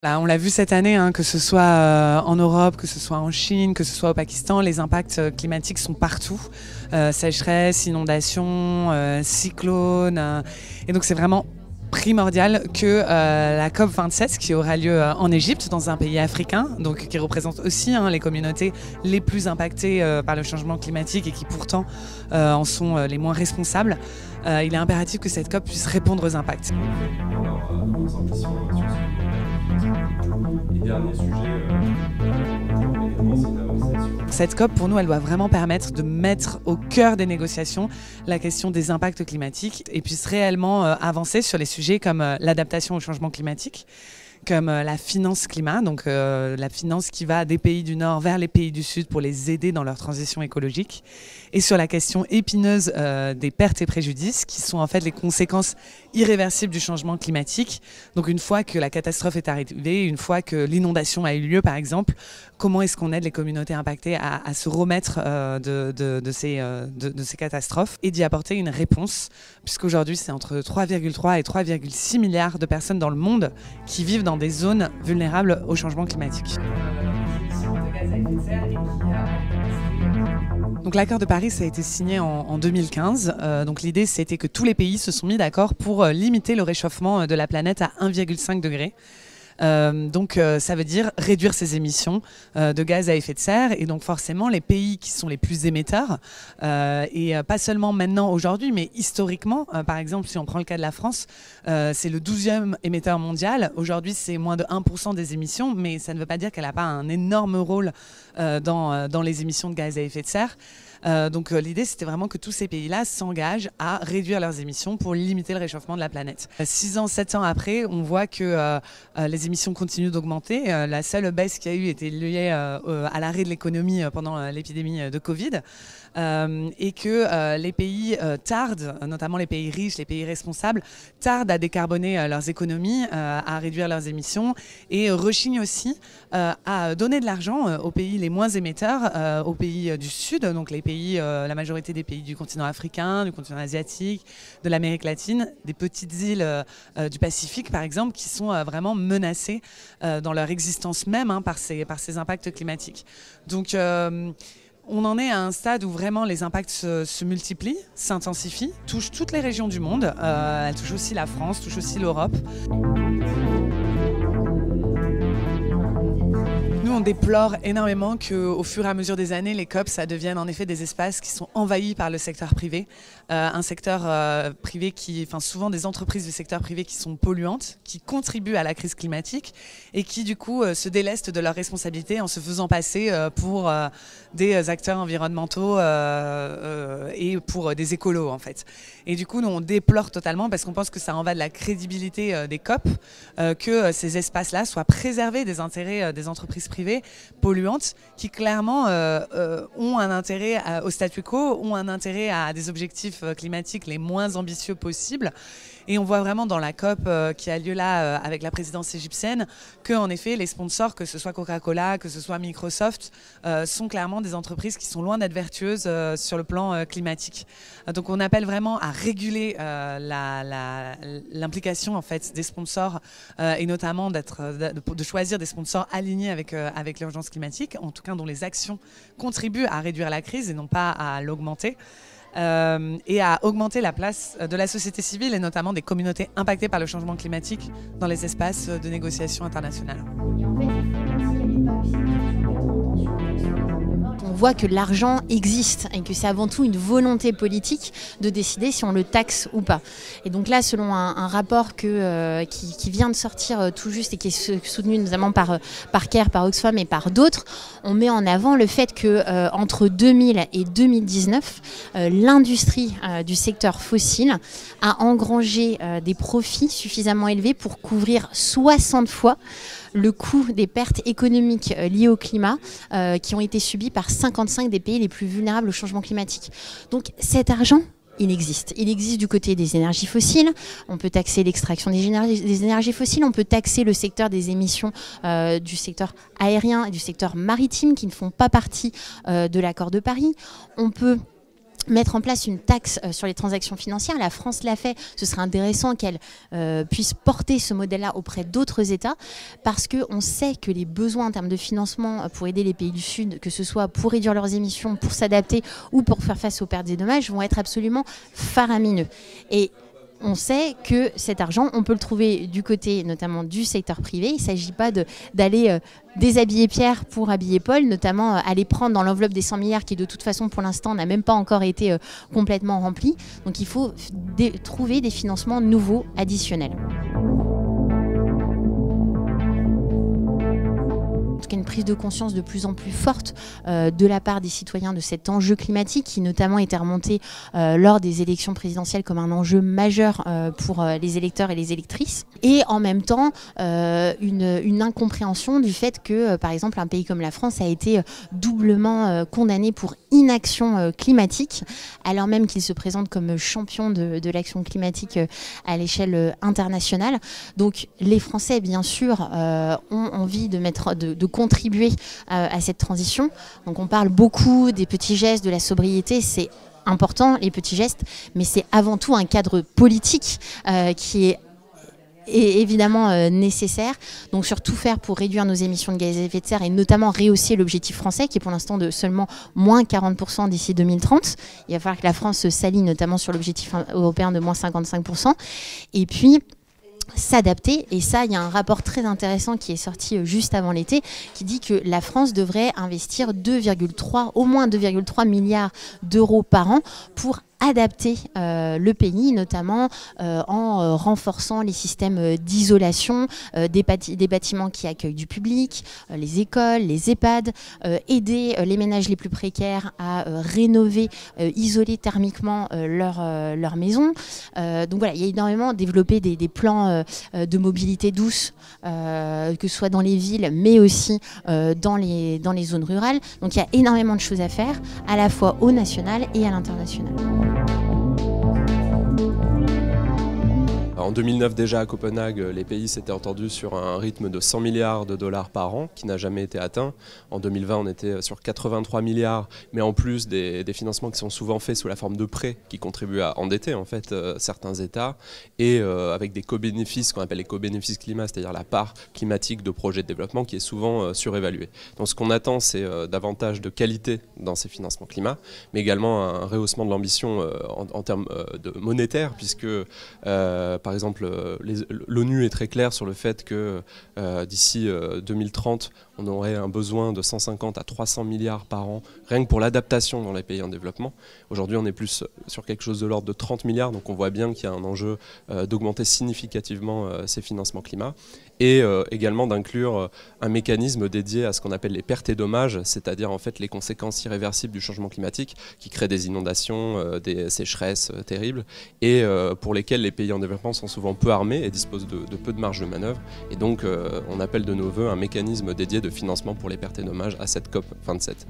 Là, on l'a vu cette année, hein, que ce soit en Europe, que ce soit en Chine, que ce soit au Pakistan, les impacts climatiques sont partout. Sécheresse, inondations, cyclones. Et donc c'est vraiment primordial que la COP27 qui aura lieu en Égypte, dans un pays africain, donc qui représente aussi les communautés les plus impactées par le changement climatique et qui pourtant en sont les moins responsables, il est impératif que cette COP puisse répondre aux impacts. Cette COP, pour nous, elle doit vraiment permettre de mettre au cœur des négociations la question des impacts climatiques et puisse réellement avancer sur les sujets comme l'adaptation au changement climatique, comme la finance climat, donc la finance qui va des pays du Nord vers les pays du Sud pour les aider dans leur transition écologique, et sur la question épineuse des pertes et préjudices, qui sont en fait les conséquences irréversibles du changement climatique. Donc une fois que la catastrophe est arrivée, une fois que l'inondation a eu lieu par exemple, comment est-ce qu'on aide les communautés impactées à se remettre de ces catastrophes et d'y apporter une réponse, puisqu'aujourd'hui c'est entre 3,3 et 3,6 milliards de personnes dans le monde qui vivent dans des zones vulnérables au changement climatique. Donc l'accord de Paris, ça a été signé en 2015. Donc l'idée, c'était que tous les pays se sont mis d'accord pour limiter le réchauffement de la planète à 1,5 degré. Donc ça veut dire réduire ses émissions de gaz à effet de serre, et donc forcément les pays qui sont les plus émetteurs, et pas seulement maintenant aujourd'hui mais historiquement, par exemple si on prend le cas de la France, c'est le 12e émetteur mondial. Aujourd'hui c'est moins de 1% des émissions, mais ça ne veut pas dire qu'elle n'a pas un énorme rôle dans les émissions de gaz à effet de serre. Donc l'idée c'était vraiment que tous ces pays-là s'engagent à réduire leurs émissions pour limiter le réchauffement de la planète. 6 ans, 7 ans après, on voit que les émissions continuent d'augmenter. La seule baisse qu'il y a eu était liée à l'arrêt de l'économie pendant l'épidémie de Covid, et que les pays tardent, notamment les pays riches, les pays responsables, tardent à décarboner leurs économies, à réduire leurs émissions, et rechignent aussi à donner de l'argent aux pays les moins émetteurs, aux pays du Sud, donc les pays, la majorité des pays du continent africain, du continent asiatique, de l'Amérique latine, des petites îles du Pacifique par exemple, qui sont vraiment menacées dans leur existence même par ces impacts climatiques. Donc on en est à un stade où vraiment les impacts se multiplient, s'intensifient, touchent toutes les régions du monde, elles touchent aussi la France, touchent aussi l'Europe. Nous, on déplore énormément qu'au fur et à mesure des années, les COP, ça devienne en effet des espaces qui sont envahis par le secteur privé. Un secteur privé souvent des entreprises du secteur privé qui sont polluantes, qui contribuent à la crise climatique et qui du coup se délestent de leurs responsabilités en se faisant passer pour des acteurs environnementaux et pour des écolos en fait. Et du coup, nous, on déplore totalement parce qu'on pense que ça en va de la crédibilité des COP, que ces espaces-là soient préservés des intérêts des entreprises privées polluantes qui clairement ont un intérêt au statu quo, ont un intérêt à des objectifs climatiques les moins ambitieux possibles. Et on voit vraiment dans la COP qui a lieu là avec la présidence égyptienne que en effet les sponsors, que ce soit Coca-Cola, que ce soit Microsoft, sont clairement des entreprises qui sont loin d'être vertueuses sur le plan climatique. Donc on appelle vraiment à réguler l'implication en fait des sponsors, et notamment de choisir des sponsors alignés avec l'urgence climatique, en tout cas dont les actions contribuent à réduire la crise et non pas à l'augmenter. Et à augmenter la place de la société civile et notamment des communautés impactées par le changement climatique dans les espaces de négociation internationale. On voit que l'argent existe et que c'est avant tout une volonté politique de décider si on le taxe ou pas. Et donc là, selon un rapport qui vient de sortir tout juste et qui est soutenu notamment par CARE, par Oxfam et par d'autres, on met en avant le fait que entre 2000 et 2019, l'industrie du secteur fossile a engrangé des profits suffisamment élevés pour couvrir 60 fois le coût des pertes économiques liées au climat qui ont été subies par 55 des pays les plus vulnérables au changement climatique. Donc cet argent, il existe. Il existe du côté des énergies fossiles. On peut taxer l'extraction des énergies fossiles. On peut taxer le secteur des émissions du secteur aérien et du secteur maritime qui ne font pas partie de l'accord de Paris. On peut mettre en place une taxe sur les transactions financières. La France l'a fait. Ce serait intéressant qu'elle puisse porter ce modèle-là auprès d'autres États parce qu'on sait que les besoins en termes de financement pour aider les pays du Sud, que ce soit pour réduire leurs émissions, pour s'adapter ou pour faire face aux pertes et dommages, vont être absolument faramineux. Et on sait que cet argent, on peut le trouver du côté notamment du secteur privé. Il ne s'agit pas d'aller déshabiller Pierre pour habiller Paul, notamment aller prendre dans l'enveloppe des 100 milliards qui de toute façon pour l'instant n'a même pas encore été complètement remplie. Donc il faut trouver des financements nouveaux, additionnels. Une prise de conscience de plus en plus forte de la part des citoyens de cet enjeu climatique qui notamment était remonté lors des élections présidentielles comme un enjeu majeur pour les électeurs et les électrices, et en même temps une incompréhension du fait que par exemple un pays comme la France a été doublement condamné pour inaction climatique alors même qu'il se présente comme champion de l'action climatique à l'échelle internationale. Donc les Français bien sûr ont envie de contribuer à cette transition. Donc on parle beaucoup des petits gestes, de la sobriété, c'est important les petits gestes, mais c'est avant tout un cadre politique qui est évidemment nécessaire. Donc surtout faire pour réduire nos émissions de gaz à effet de serre et notamment rehausser l'objectif français qui est pour l'instant de seulement moins 40% d'ici 2030. Il va falloir que la France s'aligne notamment sur l'objectif européen de moins 55%. Et puis s'adapter, et ça il y a un rapport très intéressant qui est sorti juste avant l'été qui dit que la France devrait investir au moins 2,3 milliards d'euros par an pour adapter le pays, notamment en renforçant les systèmes d'isolation des bâtiments qui accueillent du public, les écoles, les EHPAD, aider les ménages les plus précaires à rénover, isoler thermiquement leur maison. Donc voilà, il y a énormément développé des plans de mobilité douce, que ce soit dans les villes, mais aussi dans les zones rurales. Donc il y a énormément de choses à faire, à la fois au national et à l'international. En 2009 déjà à Copenhague, les pays s'étaient entendus sur un rythme de 100 milliards de dollars par an qui n'a jamais été atteint. En 2020 on était sur 83 milliards, mais en plus des financements qui sont souvent faits sous la forme de prêts qui contribuent à endetter en fait certains États et avec des co-bénéfices qu'on appelle les co-bénéfices climat, c'est-à-dire la part climatique de projets de développement qui est souvent surévaluée. Donc ce qu'on attend c'est davantage de qualité dans ces financements climat, mais également un rehaussement de l'ambition en termes de monétaire puisque par exemple, l'ONU est très claire sur le fait que d'ici 2030, on aurait un besoin de 150 à 300 milliards par an, rien que pour l'adaptation dans les pays en développement. Aujourd'hui, on est plus sur quelque chose de l'ordre de 30 milliards, donc on voit bien qu'il y a un enjeu d'augmenter significativement ces financements climat, et également d'inclure un mécanisme dédié à ce qu'on appelle les pertes et dommages, c'est-à-dire en fait les conséquences irréversibles du changement climatique qui créent des inondations, des sécheresses terribles, et pour lesquelles les pays en développement sont souvent peu armés et disposent de peu de marge de manœuvre. Et donc on appelle de nos voeux un mécanisme dédié de financement pour les pertes et dommages à cette COP 27.